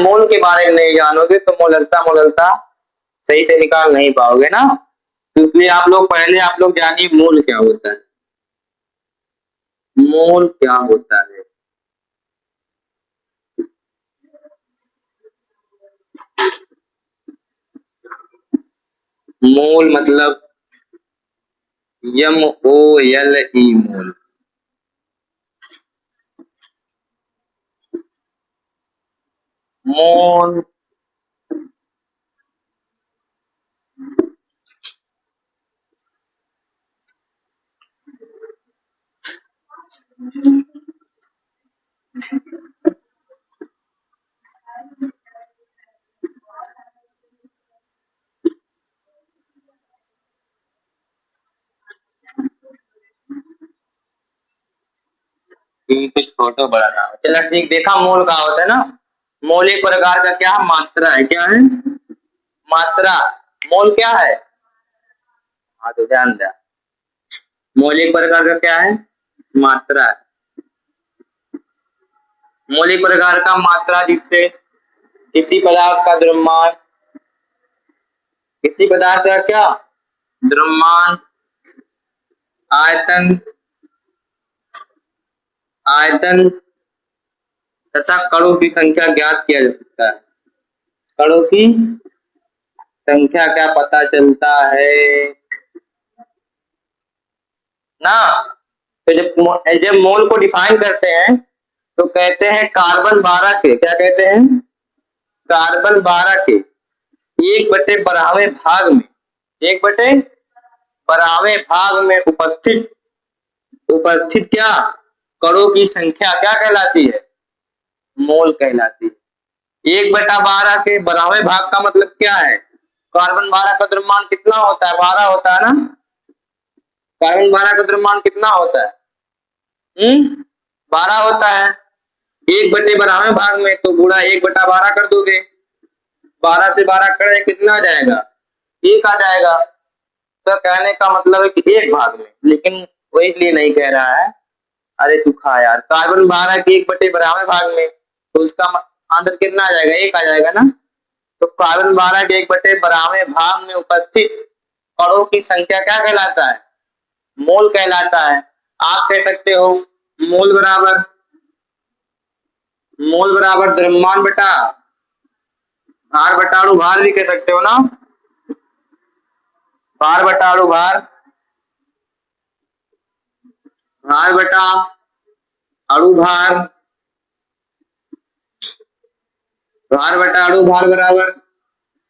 मोल के बारे में नहीं जानोगे तो मोलरता मोलरता सही से निकाल नहीं पाओगे ना। तो इसलिए आप लोग पहले आप लोग जानिए मोल क्या होता है। मोल क्या होता है? मोल मतलब MOLE मोल। मोल कुछ छोटो बड़ा ना हो। चलो ठीक, देखा मोल का होता है ना। मोल एक प्रकार का क्या मात्रा है, क्या है? मात्रा। मोल क्या है? हाँ तो ध्यान दे। मोल एक प्रकार का क्या है? मात्रा है। मोल एक प्रकार का मात्रा जिससे किसी पदार्थ का द्रव्यमान, किसी पदार्थ का क्या द्रव्यमान, आयतन, आयतन तथा कणों की संख्या ज्ञात किया जा सकता है। कणों की संख्या क्या पता चलता है ना। तो जब मोल को डिफाइन करते हैं तो कहते हैं कार्बन 12 के, क्या कहते हैं? कार्बन 12 के 1/12वें भाग में, 1/12वें भाग में उपस्थित उपस्थित क्या कणों की संख्या क्या कहलाती है? मोल कहलाती है। 1/12 के 12वें भाग का मतलब क्या है? कार्बन 12 का द्रव्यमान कितना होता है? 12 होता है ना। कार्बन 12 का द्रव्यमान कितना होता है? 12 होता है। 1/12वें भाग में तो गुणा 1/12 कर दोगे। 12 से 12 कटे कितना आ जाएगा? 1 आ जाएगा। तो कहने का मतलब है कि एक भाग में, लेकिन वो इसलिए नहीं कह रहा है। अरे तू खा यार, कार्बन 12 के 1/12वें भाग में तो उसका आंसर कितना आ जाएगा? 1 आ जाएगा ना। तो कार्बन 12 के 1/12वें भाग में उपस्थित कणों की संख्या क्या कहलाता है? मोल कहलाता है। आप कह सकते हो मोल बराबर, मोल बराबर द्रव्यमान बटा भार बटा अणु भार भी कह सकते हो ना। भार बटा अणु भार, भार बटा अणु भार, भार बटा अणु भार बराबर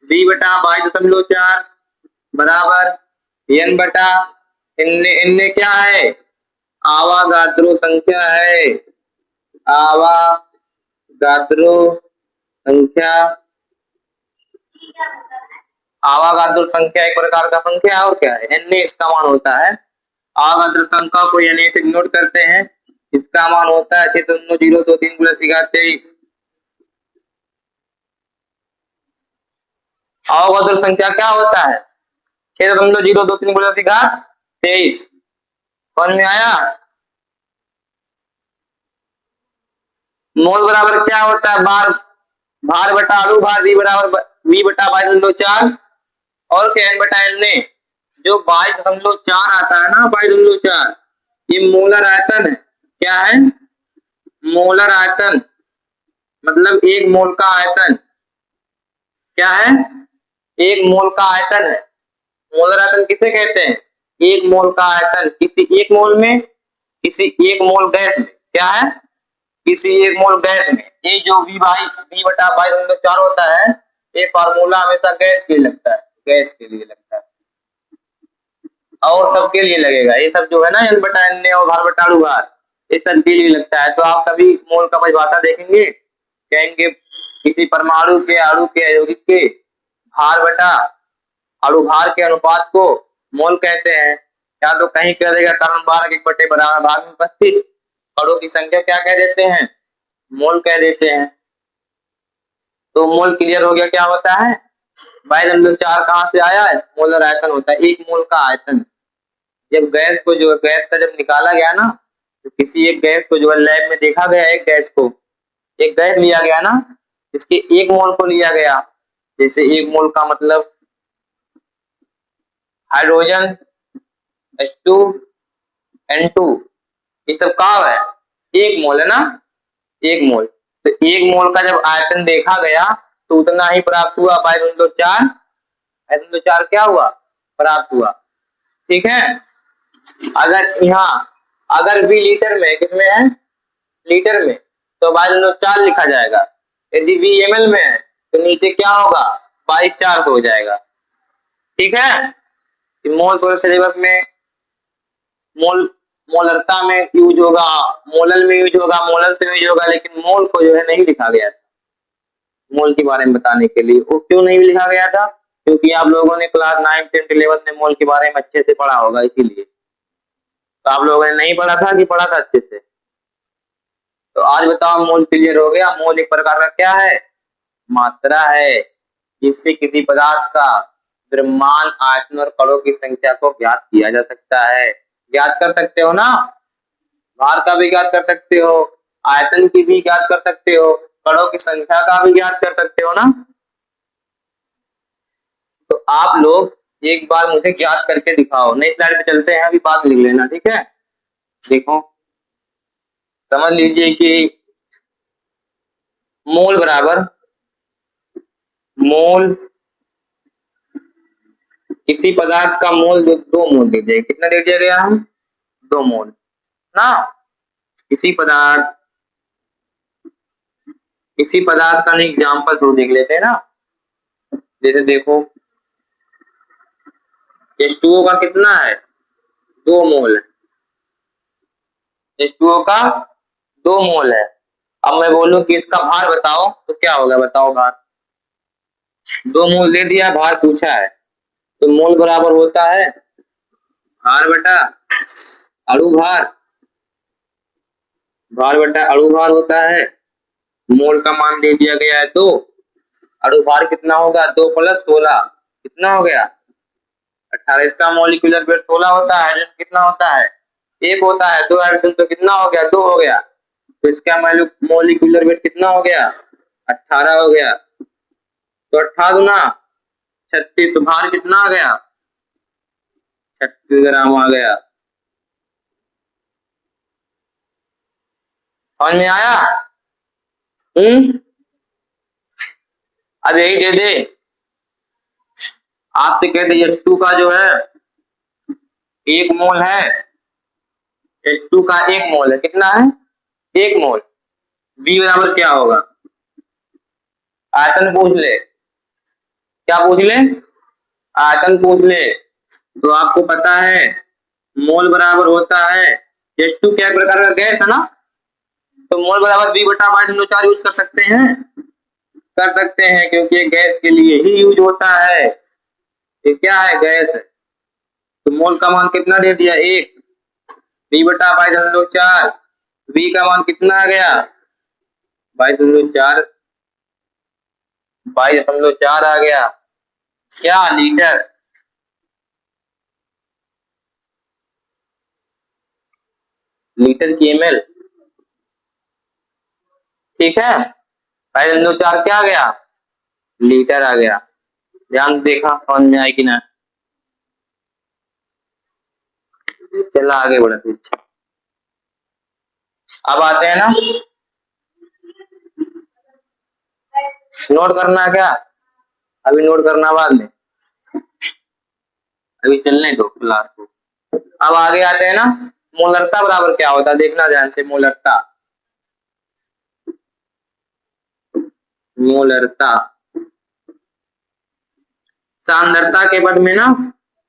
V/22.4 बराबर N बटा इनने क्या है? आवागाद्रो संख्या है। आवागाद्रो संख्या, आवागाद्रो संख्या एक प्रकार का संख्या है और क्या है? N इसका मान होता है। आवागाद्रो संख्या को N से नोट करते हैं। इसका मान होता है 6.023 × 1023। आवागाद्रो संख्या क्या होता है? 6.023 × 1023। समझ में आया? मोल बराबर क्या होता है? भार बटा अणु भार V/22.4 और क्या N/N जो 22.4 आता है ना, 22.4 ये मोलर आयतन है। क्या है? मोलर आयतन मतलब एक मोल का आयतन। क्या है? एक मोल का आयतन है। मोलर आयतन किसे कहते हैं? एक मोल का आयतन किसी एक मोल में, किसी एक मोल गैस में। क्या है? किसी एक मोल गैस में। ये जो V/22.4 होता है, ये फार्मूला हमेशा गैस के लिए लगता है, गैस के लिए लगता है और सबके लिए लगेगा। ये सब जो है ना N/N और भार बटा अणु भार, ये सब के लिए लगता है। तो आप कभी मोल का परिभाषा देखेंगे, कहेंगे किसी परमाणु के अणु के यौगिक के भार बटा अणु भार के अनुपात को मोल कहते हैं। या तो कहीं कह देगा कार्बन 12 के 1/12 भाग में उपस्थित कणों की संख्या क्या कह देते हैं? मोल कह देते हैं। तो मोल क्लियर हो गया क्या होता है? 22.4 कहाँ से आया है? मोलर आयतन होता है, एक मोल का आयतन। जब गैस को जो गैस का जब निकाला गया ना, तो किसी एक गैस को जो लैब में देखा गया, एक गैस को, एक गैस लिया गया ना, इसके 1 मोल को लिया गया, जैसे 1 मोल का मतलब हाइड्रोजन H2N2, ये सब का है 1 मोल है ना, 1 मोल। तो 1 मोल का जब आयतन देखा गया तो उतना ही प्राप्त हुआ, बाई 4 4 क्या हुआ प्राप्त हुआ। ठीक है, अगर यहाँ अगर भी लीटर में, किसमें है लीटर में, तो बाई 4 लिखा जाएगा। यदि V ml में है तो नीचे क्या होगा 22/4 हो जाएगा। ठीक है, मोल पर सिलेबस में मोल मोलरता में यूज होगा, मोलल में यूज होगा, मोलल से यूज होगा, लेकिन मोल को जो है नहीं लिखा गया था। मोल के बारे में बताने के लिए वो क्यों नहीं लिखा गया था, क्योंकि आप लोगों ने क्लास 9, 10, 11 में मोल के बारे में अच्छे से पढ़ा होगा, इसीलिए। तो आप लोगों ने नहीं पढ़ा था कि पढ़ा था अच्छे से? तो आज बताओ, मोल क्लियर हो गया। मोल एक प्रकार का क्या है, मात्रा है, जिससे किसी पदार्थ का द्रव्यमान, आयतन और कणों की संख्या को ज्ञात किया जा सकता है। ज्ञात कर सकते हो ना, भार का भी ज्ञात कर सकते हो, आयतन की भी ज्ञात कर सकते हो, कणों की संख्या का भी ज्ञात कर सकते हो ना। तो आप लोग एक बार मुझे ज्ञात करके दिखाओ। नई स्लाइड पे चलते हैं, अभी बात लिख लेना, ठीक है। देखो, समझ लीजिए कि मोल बराबर मोल, किसी पदार्थ का मोल 2 मोल दे दिया। कितना दे दिया गया हम 2 मोल ना। किसी पदार्थ का एग्जाम्पल थोड़ा देख लेते हैं ना। जैसे देखो, H2O का कितना है 2 मोल है, H2O का 2 मोल है। अब मैं बोलूं कि इसका भार बताओ तो क्या होगा, बताओ भार। 2 मोल दे दिया, भार पूछा है, तो मोल बराबर होता है भार बटा अणु भार, भार बटा अणु भार होता है। मोल का मान दे दिया गया है 2, अणु भार कितना होगा 2 + 16, कितना हो गया 18। इसका मॉलिक्यूलर वेट 16 होता है, हाइड्रोजन कितना होता है 1 होता है, 2 हाइड्रोजन तो कितना हो गया 2 हो गया, तो इसका मॉलिक्यूलर वेट कितना हो गया 18 हो गया। तो 18 दूना 36, तो भार कितना आ गया 36 ग्राम आ गया। समझ में आया? अब यही दे दे, आपसे कहते H2 का जो है 1 मोल है, H2 का 1 मोल है, कितना है 1 मोल। V बराबर क्या होगा, आयतन पूछ ले, क्या पूछ ले आयतन पूछ ले। तो आपको पता है मोल बराबर होता है H2 क्या प्रकार का गैस है ना, तो मोल बराबर V बटा 22/4 यूज कर सकते हैं, क्योंकि ये गैस के लिए ही यूज होता है। ये क्या है गैस है। तो मोल का मान कितना दे दिया 1, V बटा 22/4, V का मान कितना आ गया 22/4, 22/4 आ गया, क्या लीटर। लीटर की ml, ठीक है। 22/4 क्या आ गया लीटर आ गया। ध्यान देखा, समझ में आई कि ना। चला आगे बढ़ते, अब आते हैं ना, नोट करना क्या, अभी नोट करना बाद में, अभी चलने दो क्लास को। अब आगे आते हैं ना, मोलरता बराबर क्या होता है, देखना ध्यान से। मोलरता सांद्रता के पद में ना,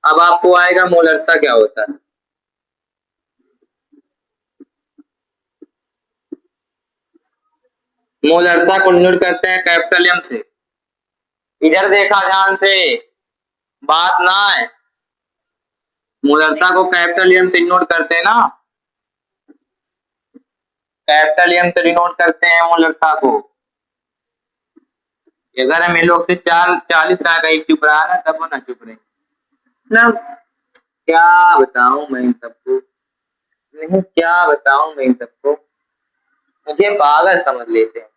अब आपको आएगा मोलरता क्या होता है। मोलरता को नोट करते हैं कैपिटल M से। इधर देखा ध्यान से, बात ना है। मोलरता को कैपिटल M से नोट करते हैं ना, कैपिटल M से डिनोट करते हैं मोलरता को। अगर हम इन लोग से 40 का कहीं चुप रहा ना, तब वो ना चुप रहे ना। क्या बताऊं मैं इन सबको, नहीं क्या बताऊं मैं इन सबको, मुझे पागल समझ लेते हैं।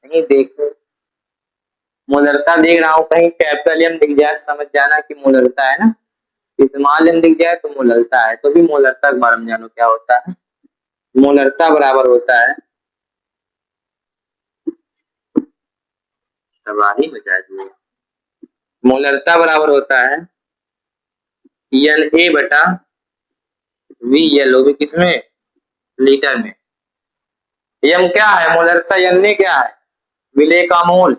कहीं देखो, मोलरता देख रहा हूँ, कहीं कैपिटल एम दिख जाए समझ जाना कि मोलरता है ना, स्मॉल एम दिख जाए तो मोलरता है। तो भी मोलरता के बारे में जानो क्या होता है। मोलरता बराबर होता है, तबाही मचा दी। मोलरता बराबर होता है एन ए बटा वी एल, वो भी किसमें, लीटर में। एम क्या है, मोलरता, एन ए क्या है, विलेय का मोल।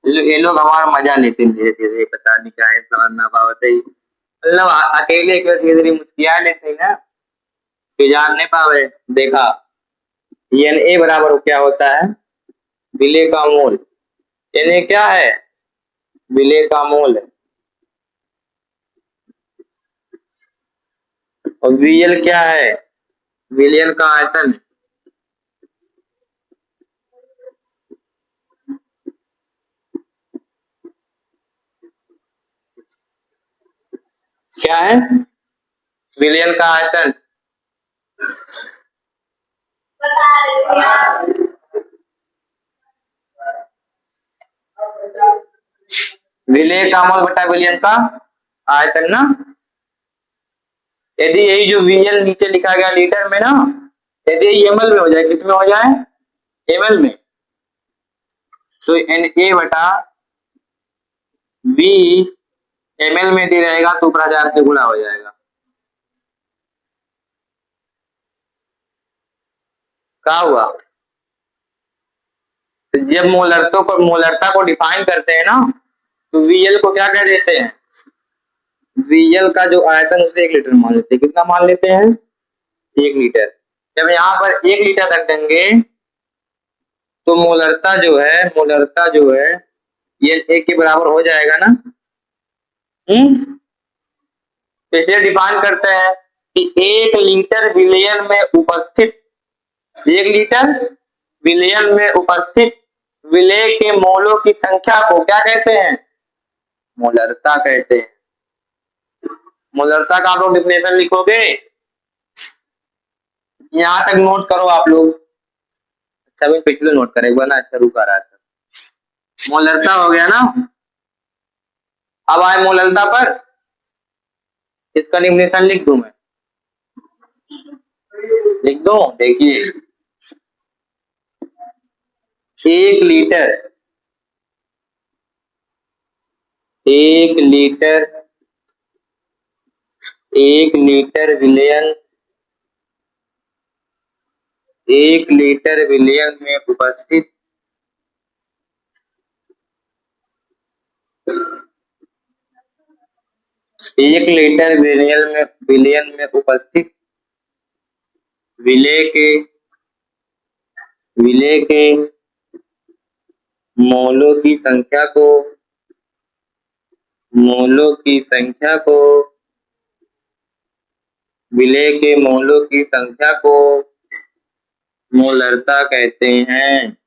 ये लोग हमारा मजा लेते हैं धीरे धीरे, पता नहीं क्या है, समझना पावते ही मतलब अकेले क्यों धीरे धीरे मुस्किया लेते हैं ना, कि जान नहीं पावे। देखा, एन ए बराबर क्या होता है, विलेय का मोल। एन ए क्या है, विलेय का मोल है। और वीएल क्या है, विलयन का आयतन। क्या है, विलयन का आयतन। विलेय का मोल बटा विलयन का आयतन ना। यदि यही जो वीएल नीचे लिखा गया लीटर में ना, यदि एमएल में हो जाए, किसमें हो जाए, एमएल में, तो एन ए बटा वी एमएल में दे रहेगा तो ऊपर 1000 से गुणा हो जाएगा। क्या हुआ, तो जब मोलरता को डिफाइन करते हैं ना, तो वीएल को क्या कह देते हैं, वीएल का जो आयतन उसे 1 लीटर मान लेते हैं। कितना मान लेते हैं, 1 लीटर। जब यहाँ पर 1 लीटर रख देंगे तो मोलरता जो है ये 1 के बराबर हो जाएगा ना। तो इसे डिफाइन करते हैं कि 1 लीटर विलयन में उपस्थित, 1 लीटर विलयन में उपस्थित विलेय के मोलों की संख्या को क्या कहते हैं, मोलरता कहते हैं। मोलरता का आप लोग डिफिनेशन लिखोगे, यहां तक नोट करो आप लोग। अच्छा भाई पिछले नोट करें एक बार ना, अच्छा रुका रहा था। मोलरता हो गया ना। अब आए मोलरता पर, इसका डिफिनेशन लिख दूं मैं, लिख दूं, देखिए 1 लीटर 1 लीटर 1 लीटर विलयन 1 लीटर विलयन में उपस्थित 1 लीटर विलयन में उपस्थित विलेय के मोलों की संख्या को विलेय के मोलों की संख्या को मोलरता कहते हैं।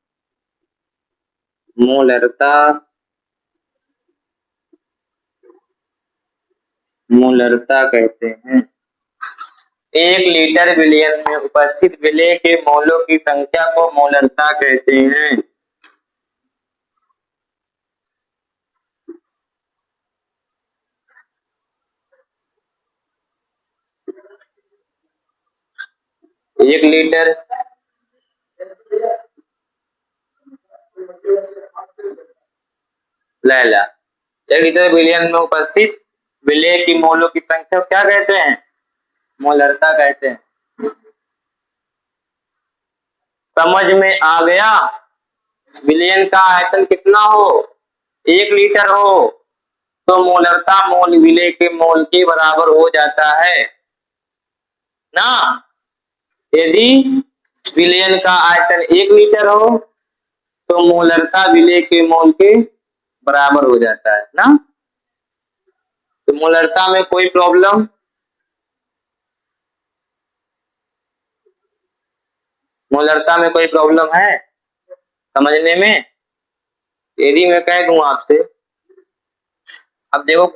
मोलरता कहते हैं। 1 लीटर विलयन में उपस्थित विलेय के मोलों की संख्या को मोलरता कहते हैं। एक लीटर ला 1 लीटर विलयन में उपस्थित विलेय की मोलों की संख्या क्या कहते हैं, मोलरता कहते हैं। समझ में आ गया। विलयन का आयतन कितना हो, 1 लीटर हो, तो मोलरता मोल विलेय के मोल के बराबर हो जाता है ना। यदि विलयन का आयतन 1 लीटर हो तो मोलरता विलेय के मोल के बराबर हो जाता है ना। तो मोलरता में कोई प्रॉब्लम, मोलरता में कोई प्रॉब्लम है समझने में। यदि मैं कह दूं आपसे, अब देखो